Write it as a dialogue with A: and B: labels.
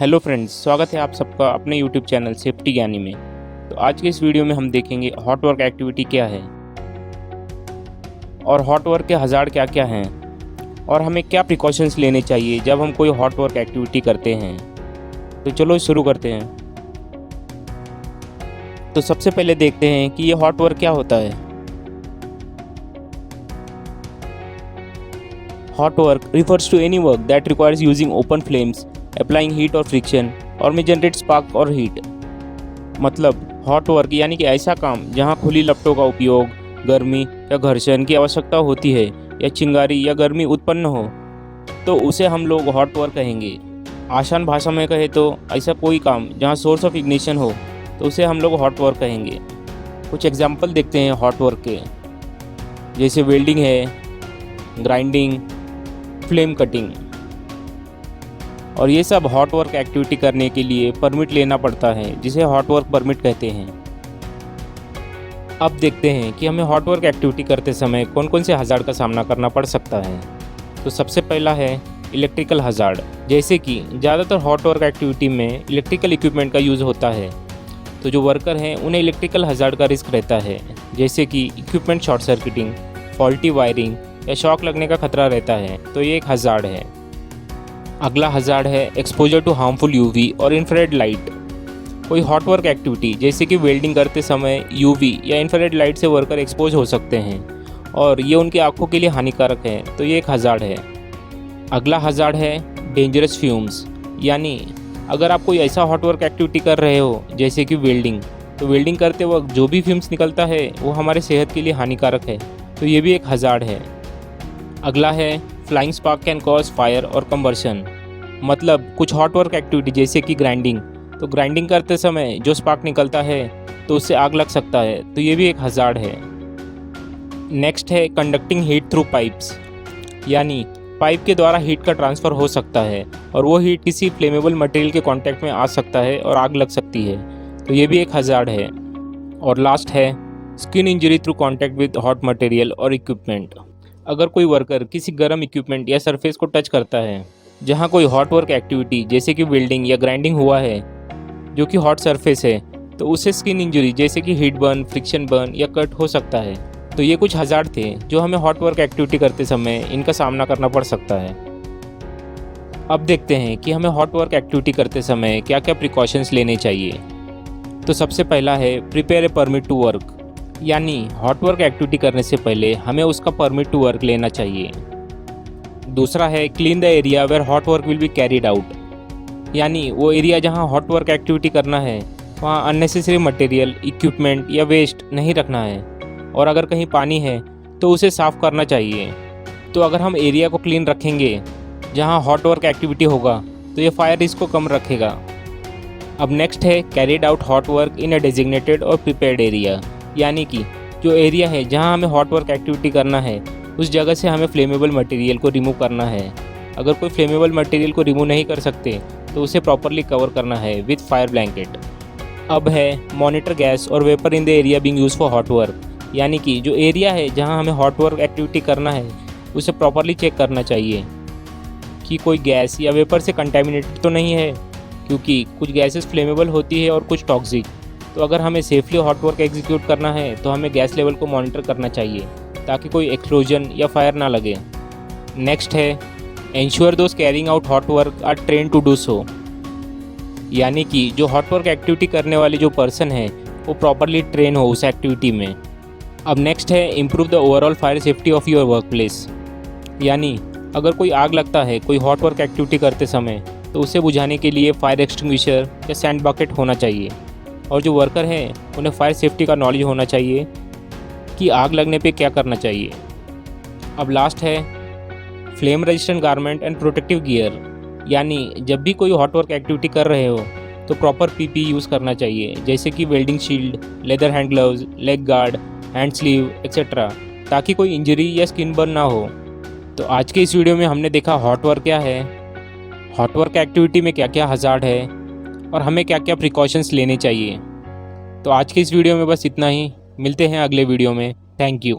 A: Hello friends, स्वागत है आप सबका अपने यूट्यूब चैनल सेफ्टी ज्ञानी में। तो आज के इस वीडियो में हम देखेंगे हॉट वर्क एक्टिविटी क्या है और हॉट वर्क के हज़ार्ड क्या क्या हैं और हमें क्या प्रिकॉशंस लेने चाहिए जब हम कोई हॉट वर्क एक्टिविटी करते हैं। तो चलो शुरू करते हैं। तो सबसे पहले देखते हैं कि ये हॉट वर्क क्या होता है। Hot work refers to any work that requires using open flames, applying heat or friction, or may generate spark or heat। मतलब हॉट वर्क यानी कि ऐसा काम जहां खुली लपटों का उपयोग, गर्मी या घर्षण की आवश्यकता होती है या चिंगारी या गर्मी उत्पन्न हो, तो उसे हम लोग हॉट वर्क कहेंगे। आसान भाषा में कहे तो ऐसा कोई काम जहां सोर्स ऑफ इग्निशन हो, तो उसे हम लोग हॉट वर्क कहेंगे। कुछ एग्जाम्पल देखते हैं हॉट वर्क के, जैसे वेल्डिंग है, ग्राइंडिंग, फ्लेम कटिंग। और ये सब हॉट वर्क एक्टिविटी करने के लिए परमिट लेना पड़ता है, जिसे हॉट वर्क परमिट कहते हैं। अब देखते हैं कि हमें हॉट वर्क एक्टिविटी करते समय कौन कौन से हज़ार्ड का सामना करना पड़ सकता है। तो सबसे पहला है इलेक्ट्रिकल हज़ार्ड। जैसे कि ज़्यादातर हॉट वर्क एक्टिविटी में इलेक्ट्रिकल इक्विपमेंट का यूज़ होता है, तो जो वर्कर हैं उन्हें इलेक्ट्रिकल हज़ार्ड का रिस्क रहता है, जैसे कि equipment short circuiting, faulty wiring या शॉक लगने का खतरा रहता है। तो ये एक हज़ार्ड है। अगला हज़ार्ड है एक्सपोजर टू हार्मफुल यूवी और इंफ्रारेड लाइट। कोई हॉट वर्क एक्टिविटी जैसे कि वेल्डिंग करते समय यूवी या इंफ्रारेड लाइट से वर्कर एक्सपोज हो सकते हैं और ये उनकी आंखों के लिए हानिकारक है, तो ये एक हज़ार्ड है। अगला हज़ार्ड है डेंजरस फ्यूम्स, यानी अगर आप कोई ऐसा हॉट वर्क एक्टिविटी कर रहे हो जैसे कि वेल्डिंग, तो वेल्डिंग करते वक्त जो भी फ्यूम्स निकलता है वो हमारे सेहत के लिए हानिकारक है, तो ये भी एक हज़ार्ड है। अगला है flying spark can cause fire और कंबर्शन। मतलब कुछ हॉट वर्क एक्टिविटी जैसे कि ग्राइंडिंग, तो ग्राइंडिंग करते समय जो स्पार्क निकलता है तो उससे आग लग सकता है, तो ये भी एक हज़ार्ड है। नेक्स्ट है कंडक्टिंग हीट थ्रू पाइप्स, यानी पाइप के द्वारा हीट का ट्रांसफ़र हो सकता है और वो हीट किसी फ्लेमेबल मटेरियल के कांटेक्ट में आ सकता है और आग लग सकती है, तो ये भी एक हज़ार्ड है। और लास्ट है skin injury through contact with hot material और इक्विपमेंट। अगर कोई वर्कर किसी गर्म इक्विपमेंट या सरफेस को टच करता है जहां कोई हॉट वर्क एक्टिविटी जैसे कि वेल्डिंग या ग्राइंडिंग हुआ है जो कि हॉट सरफेस है, तो उसे स्किन इंजरी जैसे कि हीट बर्न, फ्रिक्शन बर्न या कट हो सकता है। तो ये कुछ हज़ार्ड थे जो हमें हॉट वर्क एक्टिविटी करते समय इनका सामना करना पड़ सकता है। अब देखते हैं कि हमें हॉट वर्क एक्टिविटी करते समय क्या क्या प्रिकॉशंस लेने चाहिए। तो सबसे पहला है prepare a permit to work, यानी हॉट वर्क एक्टिविटी करने से पहले हमें उसका परमिट टू वर्क लेना चाहिए। दूसरा है clean the area where hot work will be carried out, यानी वो एरिया जहां हॉट वर्क एक्टिविटी करना है वहां अननेसेसरी मटेरियल, इक्विपमेंट या वेस्ट नहीं रखना है। और अगर कहीं पानी है तो उसे साफ़ करना चाहिए। तो अगर हम एरिया को क्लीन रखेंगे जहां हॉट वर्क एक्टिविटी होगा, तो ये फायर रिस्क को कम रखेगा। अब नेक्स्ट है carried out hot work in a designated और प्रिपेयर्ड एरिया, यानी कि जो एरिया है जहां हमें हॉट वर्क एक्टिविटी करना है उस जगह से हमें फ्लेमेबल मटेरियल को रिमूव करना है। अगर कोई फ्लेमेबल मटेरियल को रिमूव नहीं कर सकते तो उसे प्रॉपरली कवर करना है विद फायर ब्लैंकेट। अब है मॉनिटर गैस और vapour in the area being used for hot work, यानी कि जो एरिया है जहां हमें हॉट वर्क एक्टिविटी करना है उसे प्रॉपरली चेक करना चाहिए कि कोई गैस या वेपर से कंटेमिनेटेड तो नहीं है, क्योंकि कुछ गैसेस फ्लेमेबल होती है और कुछ टॉक्सिक। तो अगर हमें सेफली हॉट वर्क एग्जीक्यूट करना है तो हमें गैस लेवल को मॉनिटर करना चाहिए ताकि कोई एक्सप्लोजन या फायर ना लगे। नेक्स्ट है ensure those carrying out hot work are train to do so, यानी कि जो हॉट वर्क एक्टिविटी करने वाले जो पर्सन है वो प्रॉपरली ट्रेन हो उस एक्टिविटी में। अब नेक्स्ट है improve the overall fire safety of your work place, यानी अगर कोई आग लगता है कोई हॉट वर्क एक्टिविटी करते समय तो उसे बुझाने के लिए फायर एक्सटिंग्विशर या सैंड बकेट होना चाहिए। और जो वर्कर हैं उन्हें फायर सेफ्टी का नॉलेज होना चाहिए कि आग लगने पे क्या करना चाहिए। अब लास्ट है flame resistant garment and protective gear, यानी जब भी कोई हॉट वर्क एक्टिविटी कर रहे हो तो प्रॉपर पीपी यूज़ करना चाहिए, जैसे कि welding shield, leather hand gloves, leg guard, hand sleeve etcetera, ताकि कोई इंजरी या स्किन बर्न ना हो। तो आज के इस वीडियो में हमने देखा हॉट वर्क क्या है, हॉट वर्क एक्टिविटी में क्या क्या हज़ार्ड है और हमें क्या क्या प्रिकॉशंस लेने चाहिए। तो आज के इस वीडियो में बस इतना ही। मिलते हैं अगले वीडियो में। Thank you.